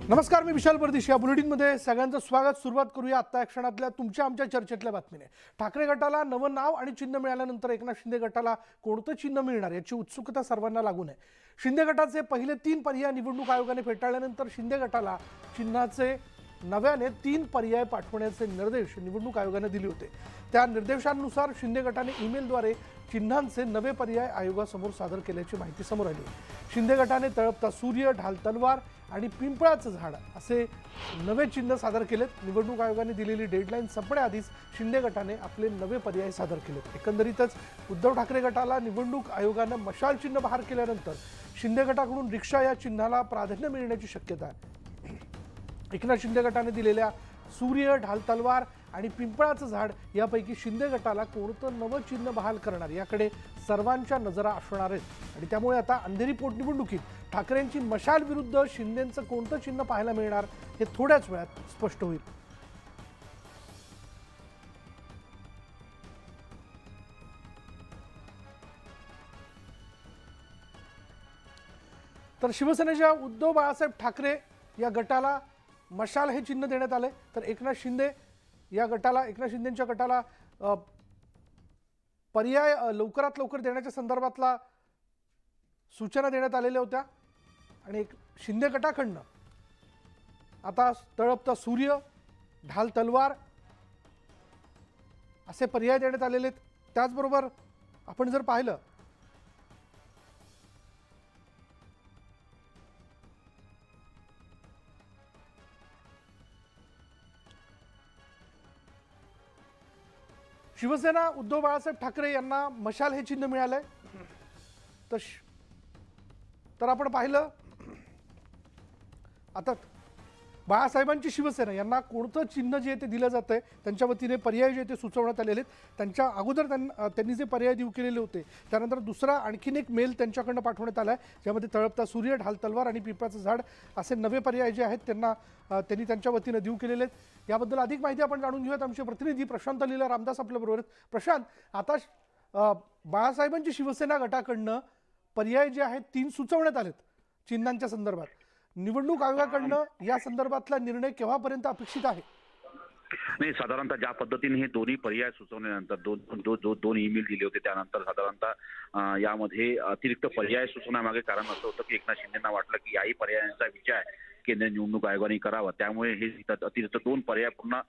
नमस्कार, मी विशाल परदेशी. या बुलेटिनमध्ये सगळ्यांचं स्वागत. सुरुवात करूया आत्ता या क्षणातल्या तुमच्या आमच्या चर्चेतल्या बातमीने. ठाकरे गटाला नवं नाव आणि चिन्ह मिळाल्यानंतर एकनाथ शिंदे गटाला कोणतं चिन्ह मिळणार याची उत्सुकता सर्वांना लागून आहे. शिंदे गटाचे पहिले 3 पर्याय निवडणूक आयोगाने फेटाळल्यानंतर शिंदे गटाला चिन्हाचे नव्याने 3 पर्याय पाठवण्याचे निर्देश निवडणूक आयोगाने दिले होते. त्या निर्देशांनुसार शिंदे गटाने ईमेलद्वारे चिन्हांचे नवे पर्याय आयोगासमोर सादर केल्याची माहिती समोर आली. शिंदे गटाने तळपता सूर्य, ढाल तलवार आणि पिंपळाचं झाड असे नवे चिन्ह सादर केलेत. निवडणूक आयोगाने दिलेली डेडलाईन संपण्याआधीच शिंदे गटाने आपले नवे पर्याय सादर केलेत. एकंदरीतच उद्धव ठाकरे गटाला निवडणूक आयोगाने मशाल चिन्ह बहाल केल्यानंतर शिंदे गटाकडून रिक्षा या चिन्हाला प्राधान्य मिळण्याची शक्यता आहे. एकनाथ शिंदे गटाने दिलेल्या सूर्य, ढाल तलवार आणि पिंपळाचं झाड यापैकी शिंदे गटाला कोणतं नवं चिन्ह बहाल करणार याकडे सर्वांच्या नजरा असणार आहेत. आणि त्यामुळे आता अंधेरी पोटनिवडणुकीत ठाकरेंची मशाल विरुद्ध शिंदेंचं कोणतं चिन्ह पाहायला मिळणार हे थोड्याच वेळात स्पष्ट होईल. तर शिवसेनेच्या उद्धव बाळासाहेब ठाकरे या गटाला मशाल हे चिन्ह देण्यात आले. तर एकनाथ शिंदेच्या गटाला पर्याय लवकरात लवकर देण्याच्या संदर्भातला सूचना देण्यात आलेल्या होत्या. आणि शिंदे गटाकडनं आता तळपता सूर्य, ढाल तलवार असे पर्याय देण्यात आलेले आहेत. त्याचबरोबर आपण जर पाहिलं शिवसेना उद्धव बाळासाहेब ठाकरे यांना मशाल हे चिन्ह मिळालंय. तर आपण पाहिलं आता बाळासाहेबांची शिवसेना यांना कोणतं चिन्ह जे ते दिलं जातंय त्यांच्या वतीने पर्याय जे ते सुचवण्यात आलेले आहेत. त्यांच्या अगोदर त्यांनी जे पर्याय देऊ केलेले होते त्यानंतर दुसरा आणखीन एक मेल त्यांच्याकडनं पाठवण्यात आला आहे ज्यामध्ये तळपता सूर्य, ढाल तलवार आणि पिंपळाचं झाड असे नवे पर्याय जे आहेत त्यांनी त्यांच्या वतीने देऊ केलेले आहेत. याबद्दल अधिक माहिती आपण जाणून घेऊयात. आमचे प्रतिनिधी प्रशांत लीला रामदास आपल्याबरोबर आहेत. प्रशांत, आता बाळासाहेबांची शिवसेना गटाकडनं पर्याय जे आहेत 3 सुचवण्यात आलेत चिन्हांच्या संदर्भात. निवडणूक आयोगाकडनं या संदर्भातला निर्णय केव्हापर्यंत अपेक्षित आहे? नाही, साधारणतः ज्या पद्धतीने हे दोन्ही पर्याय सुचवल्यानंतर दोन ईमेल दिले होते त्यानंतर साधारणतः यामध्ये अतिरिक्त पर्याय सुचवण्यामागे कारण असं होतं की एकनाथ शिंदेंना वाटलं की याही पर्यायांचा विचार केंद्रीय निवडणूक आयोगाने करावा. त्यामुळे हे अतिरिक्त 2 पर्याय पुन्हा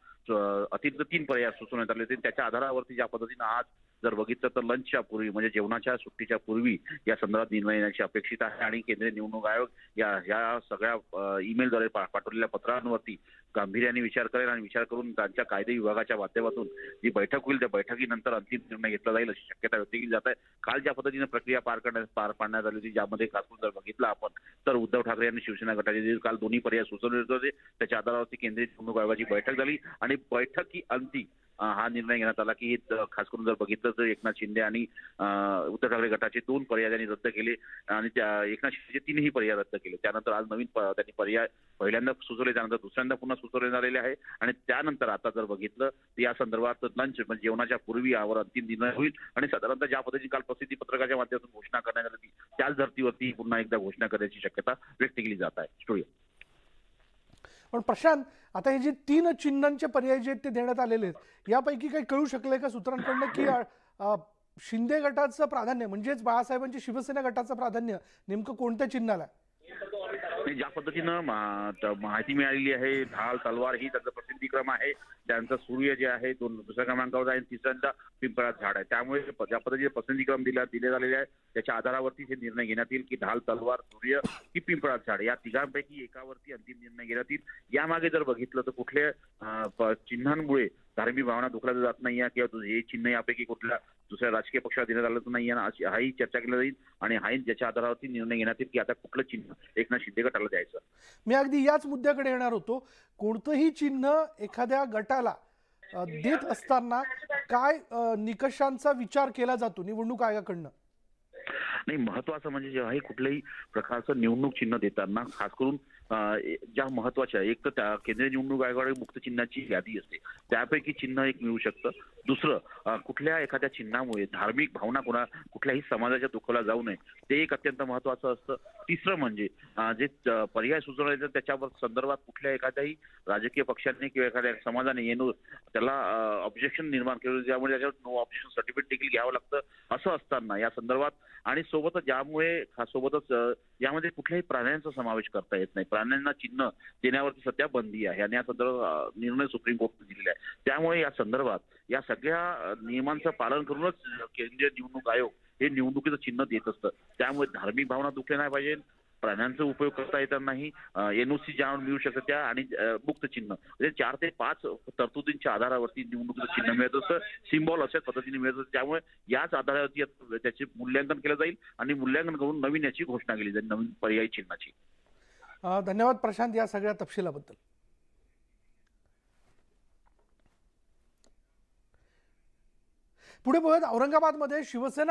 अतिरिक्त 3 पर्याय सुचवण्यात आले होते. त्याच्या आधारावरती ज्या पद्धतीनं आज जर बघितलं तर लंचच्या पूर्वी म्हणजे जेवणाच्या सुट्टीच्या पूर्वी या संदर्भात निर्णय येण्याची अपेक्षित आहे. आणि केंद्रीय निवडणूक आयोग या सगळ्या ईमेलद्वारे पाठवलेल्या पत्रांवरती गांभीर्याने विचार करेल आणि विचार करून त्यांच्या कायदे विभागाच्या माध्यमातून जी बैठक होईल त्या बैठकीनंतर अंतिम निर्णय घेतला जाईल अशी शक्यता व्यक्त केली जात आहे. काल ज्या पद्धतीने प्रक्रिया पार पाडण्यात आली होती ज्यामध्ये खास करून जर बघितलं आपण तर उद्धव ठाकरे यांनी शिवसेना गटाचे काल दोन्ही पर्याय सुचवले होते. त्याच्या आधारावरती केंद्रीय निवडणूक आयोगाची बैठक झाली आणि बैठकी अंती हा निर्णय घेण्यात आला की खास करून जर बघितलं तर एकनाथ शिंदे आणि उद्धव ठाकरे गटाचे 2 पर्याय त्यांनी रद्द केले आणि त्या एकनाथ शिंदेचे 3ही पर्याय रद्द केले. त्यानंतर आज नवीन त्यांनी पर्याय पहिल्यांदा सुचवले त्यानंतर दुसऱ्यांदा पुन्हा सुचवले झालेले आहे. आणि त्यानंतर आता जर बघितलं तर या संदर्भात लंच म्हणजे जेवणाच्या पूर्वी यावर अंतिम निर्णय होईल. आणि साधारणतः ज्या पद्धतीने काल प्रसिद्धी पत्रकाच्या माध्यमातून घोषणा करण्यात आली त्याच धर्तीवरती पुन्हा एकदा घोषणा करण्याची शक्यता व्यक्त केली जात आहे. स्टुडिओ. पण प्रशांत, आता हे जे 3 चिन्हांचे पर्याय जे ते देण्यात आलेले आहेत यापैकी काही कळू शकलंय का सूत्रांकडनं की शिंदे गटाचं प्राधान्य म्हणजेच बाळासाहेबांची शिवसेना गटाचं प्राधान्य नेमकं कोणत्या चिन्हाला? ज्या पद्धतीनं माहिती मिळालेली आहे ढाल तलवार ही त्यांचा प्रसिद्धीक्रम आहे. त्यांचा सूर्य जे आहे दुसऱ्या क्रमांकावर आहे, तिसऱ्यांदा पिंपळाचं झाड आहे. त्यामुळे ज्या पद्धतीने पसंतीक्रम दिले झालेले आहे त्याच्या आधारावरती हे निर्णय घेण्यात येईल की ढाल तलवार, सूर्य की पिंपळाचं झाड या तिघांपैकी एकावरती अंतिम निर्णय घेण्यात येईल. यामागे जर बघितलं तर कुठल्या चिन्हांमुळे धार्मिक भावना दुखवल्या जात नाही आहे किंवा हे चिन्ह यापैकी कुठल्या दुसऱ्या राजकीय पक्षाला देण्यात आलं नाही आहे हाही चर्चा केली जाईल. आणि हाही ज्याच्या आधारावरती निर्णय घेण्यात येईल की आता कुठलं चिन्ह एकनाथ शिंदे गटाला द्यायचं. मी अगदी याच मुद्द्याकडे येणार होतो. कोणतंही चिन्ह एखाद्या गटाला देत असताना काय निकषांचा विचार केला जातो निवडणूक आयोगाकडनं? नाही, महत्वाचं म्हणजे जेव्हाही कुठल्याही प्रकारचं निवडणूक चिन्ह देताना खास करून ज्या महत्वाच्या एक तर त्या केंद्रीय निवडणूक आयोगाकडे मुक्त चिन्हाची यादी असते त्यापैकी चिन्ह एक मिळू शकतं. दुसरं कुठल्या एखाद्या चिन्हामुळे धार्मिक भावना कुठल्याही समाजाच्या दुखावल्या जाऊ नये ते एक अत्यंत महत्वाचं असतं. तिसरं म्हणजे जे पर्याय सुचवण्याचं त्याच्यावर संदर्भात कुठल्या एखाद्याही राजकीय पक्षांनी किंवा एखाद्या समाजाने त्याला ऑब्जेक्शन निर्माण केलं, त्यामुळे त्याच्यावर नो ऑब्जेक्शन सर्टिफिकेट देखील घ्यावं लागतं. असं असताना या संदर्भात आणि सोबतच यामध्ये कुठल्याही प्राण्यांचा समावेश करता येत नाही. प्राण्यांना चिन्ह देण्यावरती सध्या बंदी आहे आणि या संदर्भात निर्णय सुप्रीम कोर्टने दिलेला आहे. त्यामुळे या संदर्भात या सगळ्या नियमांचं पालन करूनच केंद्रीय निवडणूक आयोग हे निवडणुकीचं चिन्ह देत असतं. त्यामुळे धार्मिक भावना दुखल्या नाही पाहिजे, प्राण्यांचा उपयोग करता येणार नाही, एनओसी ज्या मिळू शकतं त्या आणि मुक्त चिन्ह म्हणजे 4 ते 5 तरतुदींच्या आधारावरती निवडणुकीचं चिन्ह मिळत असतं. सिम्बॉल अशाच पद्धतीने मिळत असतं. त्यामुळे याच आधारावरती त्याचे मूल्यांकन केलं जाईल आणि मूल्यांकन करून नवीन याची घोषणा केली जाईल, नवीन पर्यायी चिन्हाची. धन्यवाद प्रशांत या सगळ्या तपशिलाबद्दल. पुढे बघत औरंगाबादमध्ये शिवसेना